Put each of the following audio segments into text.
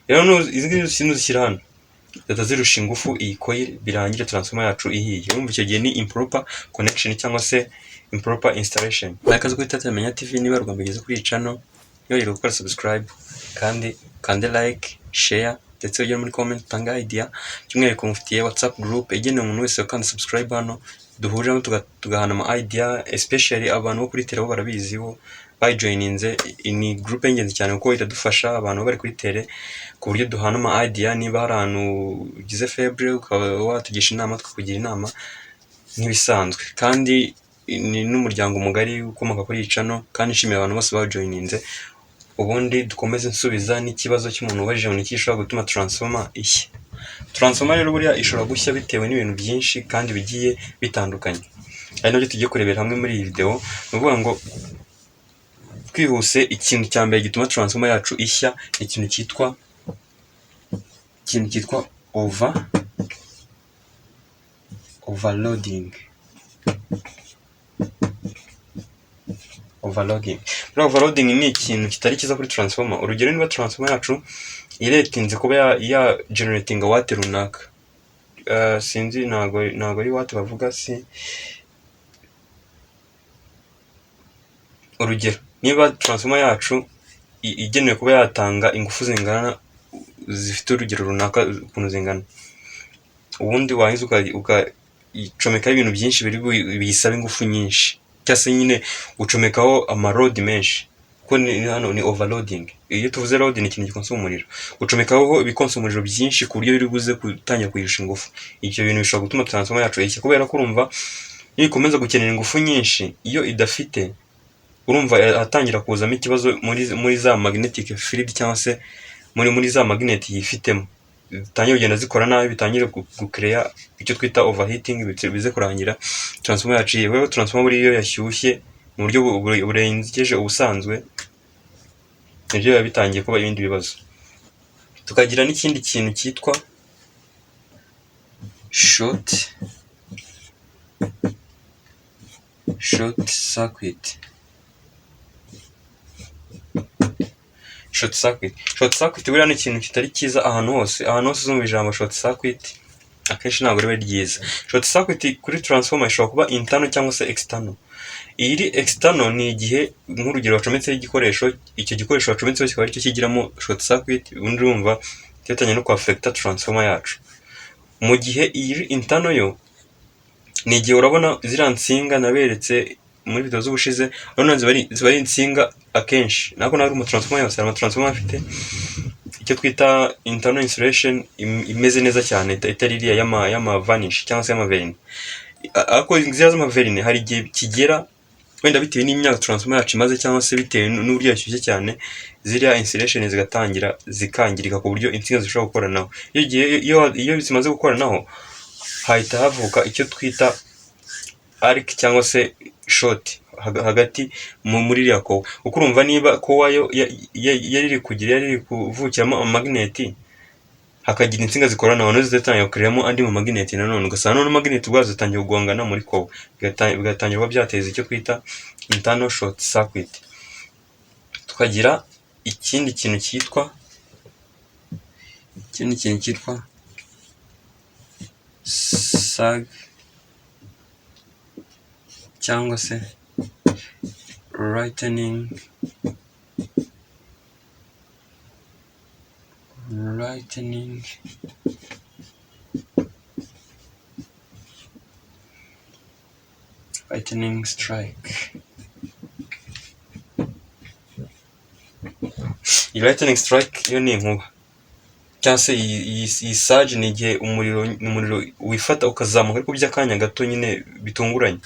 rero izi ngizi nuzishyira hano zihita zirusha ingufu iyi coil birangire transformer yacu ihiye. Urumva icyo gihe ni improper connection cyangwa se improper installation. Mwakaze kuri Tatamenya TV, niba rwambigeze kuri iyi channel yongera gukora subscribe kandi kande like, share ndetse ujye muri comment tanga idea cy'umwihariko mufitiye WhatsApp group igenewe umuntu wese kandi subscribe hano duhuriramo tugahana ama idea, especially abantu bo kuri tele bo barabiziho bajoininze. Ni group y'ingenzi cyane kuko iradufasha abantu bari kuri tele ku buryo duhana ama idea. Niba hari ahantu ugize febre ukaba watugisha inama tukakugira inama nk'ibisanzwe, kandi ni n'umuryango mugari ukomoka kuri iyi channel, kandi nshimira abantu bose bajoininze. Ubundi dukomeze nsubiza n'ikibazo cy'umuntu ubajije ngo niki gishobora gutuma transformer ishya. Transformer rero buriya ishobora gushya bitewe n'ibintu byinshi kandi bigiye bitandukanye, ari nabyo tugiye kurebera hamwe muri iyi video. Ni ukuvuga ngo twihuse, ikintu cya mbere gituma transformer yacu ishya ni ikintu cyitwa overloading. Overloading ni ikintu kitari kiza kuri transformer. Urugero, niba transformer yacu iretinze kuba ya generating watt runaka, sinzi ntago ari watt bavuga, si urugero, niba transformer yacu igenewe kuba yatanga ingufu zingana, zifite urugero runaka ukuntu zingana, ubundi wahize ukayicomekaho ibintu byinshi biyisaba ingufu nyinshi, cyangwa se nyine ucomekaho amarodi menshi, kuko hano ni overloading. Iyo tuvuze load ni ikintu gikonsoma umuriro, ucomekaho ibikonsoma umuriro byinshi ku buryo biri buze gutangira kuyirusha ingufu. Ibyo bintu bishobora gutuma transformer yacu ishya, kubera ko urumva iyo ikomeza gukenera ingufu nyinshi, iyo idafite, urumva atangira kuzamo ikibazo muri za magnetic field cyangwa se muri za magnet yifitemo, bitangira kugenda zikora nabi, bitangira gucrea icyo twita overheating, bize kurangira transformer yacu ihiye. Rero transformer buri iyo yashyushye mu buryo burengeje ubusanzwe, nibyo biba bitangiye kuba ibindi bibazo. Tukagira n'ikindi kintu cyitwa short circuit. Short circuit buriya ni ikintu kitari cyiza ahantu hose uzumva ijambo short circuit akenshi ntabwo riba ryiza. Short circuit kuri transformer ishobora kuba internal cyangwa se external. Iri external ni igihe nk'urugero wacometseho igikoresho, icyo gikoresho wacometseho kikaba aricyo kigiramo short circuit, ubundi urumva cyatangiye no kwafecta transformer yacu. Mu gihe iri internal yo ni igihe urabona ziriya nsinga naberetse muri video z'ubushize, urabona ziba ari insinga akenshi, nako nari mu transformer yose, ama transformer afite icyo twita internal insulation imeze neza cyane, itari iriya y'ama vanish cyangwa se y'ama verine. Ako ziriya z'ama verine hari igihe kigera, wenda bitewe n'imyaka transformer yacu imaze cyangwa se bitewe n'uburyo yashyushye cyane, ziriya insulation zigatangira zikangirika ku buryo insinga zishobora gukoranaho. Iyo zimaze gukoranaho, hahita havuka icyo twita arc cyangwa se short hagati muri iriya kowa. Uko urumva niba kowa yo yari kuvukiramo amagneti, hakagira insinga zikorana, nazo zitangira gukoreramo andi mu magneti nanone, ugasanga none magneti ubwazo zitangiye kugongana muri kowa, bigatangira kuba byateza icyo twita internal short circuit. Tukagira ikindi kintu cyitwa sag cyangwa se lightning strike. Iyi lightning strike yo ni inkuba, cyangwa se iyi surge ni igihe umuriro wifata ukazamuka ariko by'akanya gato nyine bitunguranye,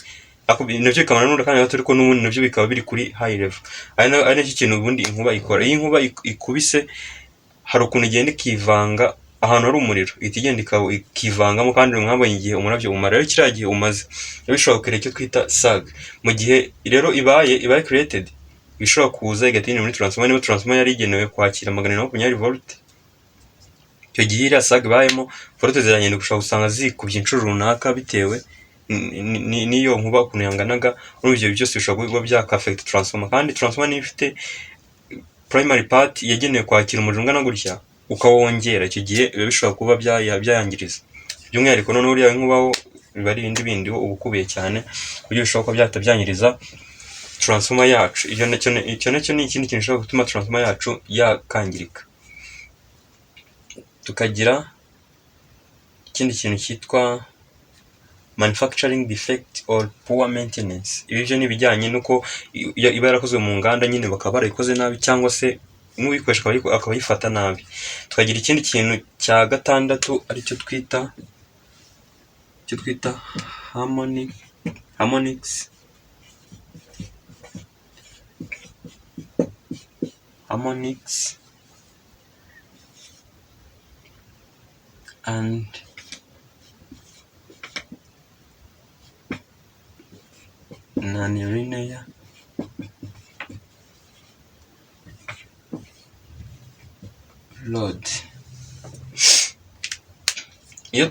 nabyo bikamara n'akanya gato, ariko n'ubundi nabyo bikaba biri kuri high level. Ari nacyo kintu ubundi inkuba ikora. Iyo inkuba ikubise, hari ukuntu igenda ikivanga ahantu hari umuriro, ihita igenda ikivangamo, kandi mwabonye igihe umurabyo umara. Rero kiriya gihe umaze bishobora kugira icyo twita sag. Mu gihe rero ibaye created, bishobora kuza igatinda muri transformer. Niba transformer yari igenewe kwakira 220 volt, icyo gihe iriya sag ibayemo, voltage ziragenda gushaka usanga zikubye inshuro runaka bitewe niyo nkuba ukuntu yanganaga. Urugero byose bishobora kuba byakafecta transformer, kandi transformer ni ifite primary part yagenewe kwakira umuriro ungana gutya, ukawongera, icyo gihe biba bishobora kuba byayangiriza. By'umwihariko noneho uriya nk'ubaho biba ari ibindi bindi uba ukubiye cyane ku buryo bishobora kuba byahita byangiriza transformer yacu. Icyo nacyo ni ikindi kintu gishobora gutuma transformer yacu yakangirika. Tukagira ikindi kintu cyitwa manufacturing defect or poor maintenance. Ibi byo ni ibijyanye n'uko iba yarakozwe mu nganda nyine bakaba barayikoze nabi, cyangwa se n'uyikoresha akaba yifata nabi. Tukagira ikindi kintu cya gatandatu aricyo twita harmonics and non-linear load. Iyo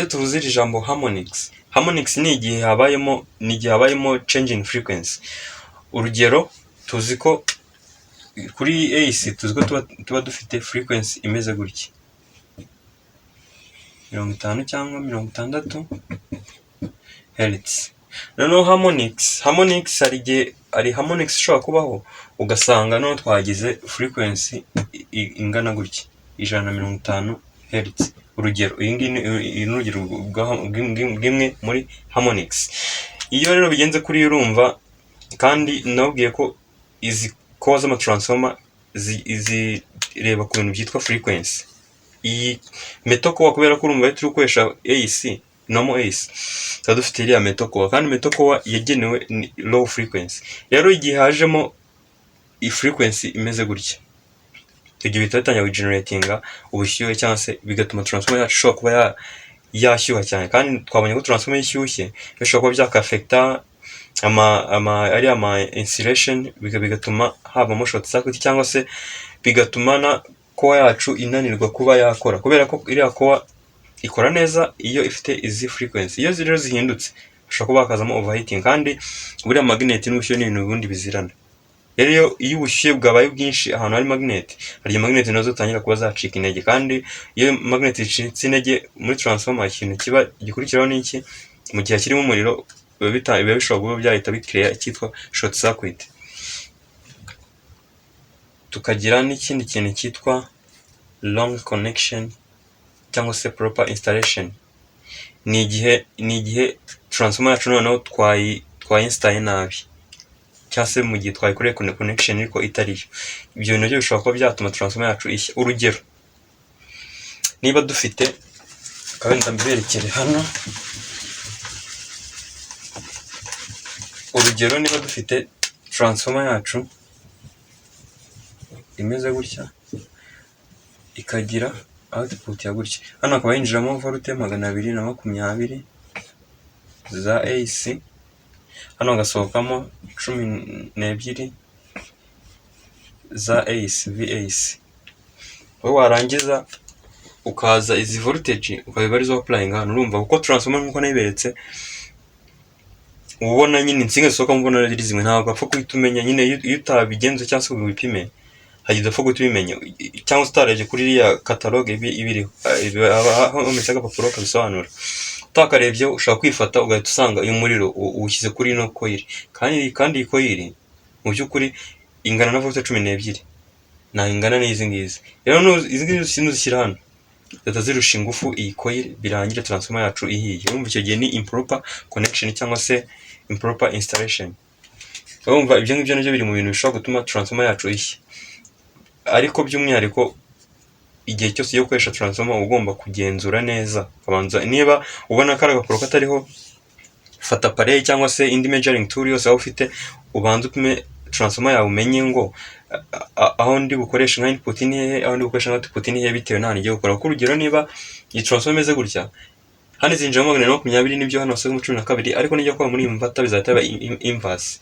tuvuze iri jambo harmonics ni igihe habayemo change in frequency. Urugero, tuzi ko kuri AC tuzi ko tuba dufite frequency imeze gutya 50 cyangwa 60 Hz. Noneho harmonics hari harmonics ishobora kubaho ugasanga no twagize frequency ingana gutya 150 Hz. Urugero, iyi ni urugero bw'imwe muri harmonics. Iyo rero bigenze kuri urumva, kandi nabwiye ko izi core z'amatransformer zireba ku bintu byitwa frequency. Iyi metal core kubera ko urumva turi gukoresha AC, normal AC, tuba dufite iriya metal core, kandi metal core yagenewe low frequency. Rero igihe hajemo frequency imeze gutya, ibyo bihita bitangira kugeneratinga ubushyuhe, cyangwa se bigatuma transformer yacu ishobora kuba yashyuha cyane. Kandi twabonye ko transformer ishyushye bishobora kuba byakafekta ama insulation, bigatuma habamo short circuit, cyangwa se bigatuma na core yacu inanirwa kuba yakora, kubera ko iriya core ikora neza iyo ifite izi frequency. Iyo rero zihindutse bishobora kuba hakazamo overheating, kandi buriya magnet n'ubushyuhe ni ibintu ubundi bizirana. Rero iyo ubushyuhe bwabaye bwinshi ahantu hari magnet, harya magnet nazo zitangira kuba zacika intege, kandi iyo magnet icitse intege muri transformer, ikintu kiba gikurikiraho ni iki? Mu gihe kirimo umuriro biba bishobora kuba byahita bicreate icyitwa short circuit. Tukagira n'ikindi kintu cyitwa long connection cyangwa se proper installation. Ni igihe transformer yacu noneho twainstalle nabi, cyangwa se mu gihe twayikoreye connection ariko itariyo. Ibyo bintu byo bishobora kuba byatuma transformer yacu ishya. Urugero, niba dufite kabenda mberekere hano, urugero niba dufite transformer yacu imeze gutya, ikagira output ya gutya, hano hakaba hinjiramo volt 220 za AC, hano hagasohokamo 12 za AC VAC. wowe warangiza ukaza izi voltage ukabibarizaho applying hano. Urumva kuko transformer nkuko nayiberetse, ubona nyine insinga zisohoka mbona ari zimwe, ntabwo apfa kuhita umenya nyine iyo utabigenze cyangwa se ubipime, hagida apfa kuhita ubimenya, cyangwa se utarebye kuri iriya catalogue ibiriho aho umetse agapapuro kabisobanura. Utakarebye ushaka kwifata ugahita usanga uyu muriro uwushyize kuri ino coil, kandi iyi coil mu by'ukuri ingana na volt 12, nta ingana n'izi ngizi. Rero izi ngizi nuzishyira hano zata zirusha ingufu iyi coil, birangira transformer yacu ihiye. Urumva icyo gihe ni improper connection cyangwa se improper installation. Urumva ibyo ngibyo nabyo biri mu bintu bishobora gutuma transformer yacu ishya. Ariko by'umwihariko igihe cyose yo gukoresha transformer ugomba kugenzura neza, kabanza niba ubona kara gapuro katariho, fata appareil cyangwa se indi measuring tool yose aho ufite, ubanza upime transformer yawe, umenye ngo aho ndi bukoresha nka input ni hehe, aho ndi bukoresha nka output ni hehe, bitewe n'ahantu ngiye gukora. Kuko urugero niba iyi transformer imeze gutya, hano zinjiramo 120 nibyo, hano hose 12, ariko nijya kwa muri inverter bizahita biba inverse.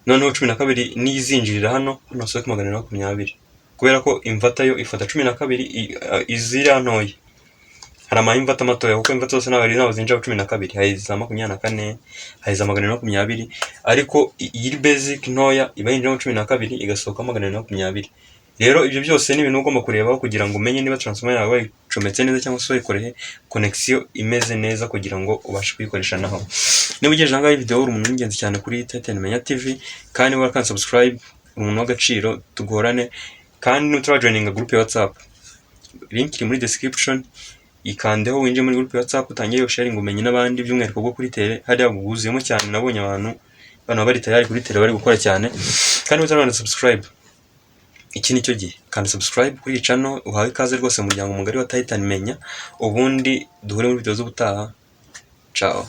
Noneho 12 nizinjirira hano hose 120, kubera ko inverter yo ifata 12 izira ntoya. Hari ama inverter matoya, kuko inverter zose nabo zinjira 12, hari za 24, hari za 120, ariko iyi basic ntoya iba yinjira 12 igasohoka 120. Rero ibyo byose ni ibintu ugomba kurebaho kugira ngo umenye niba transformer yawe wayicometse neza cyangwa se wayikoreye connection imeze neza kugira ngo ubashe kuyikoresha naho. Niba ugejeje aha ngaha iyi video uri umuntu w'ingenzi cyane kuri Titan Menya TV kandi warakanze subscribe, umuntu w'agaciro, tugorane kandi nutarajoininga group ya WhatsApp, link iri muri description, ikandeho winjire muri group ya WhatsApp utangire sharing umenye n'abandi by'umwihariko bwo kuri tele hariya buguzuyemo cyane. Nabonye abantu bari tayari kuri tele bari gukora cyane kandi utarabona subscribe, iki nicyo gihe kandi subscribe kuri iyi channel. Uhawe ikaze rwose mu muryango mugari wa Titan Menya, ubundi duhure muri video z'ubutaha. Ciao.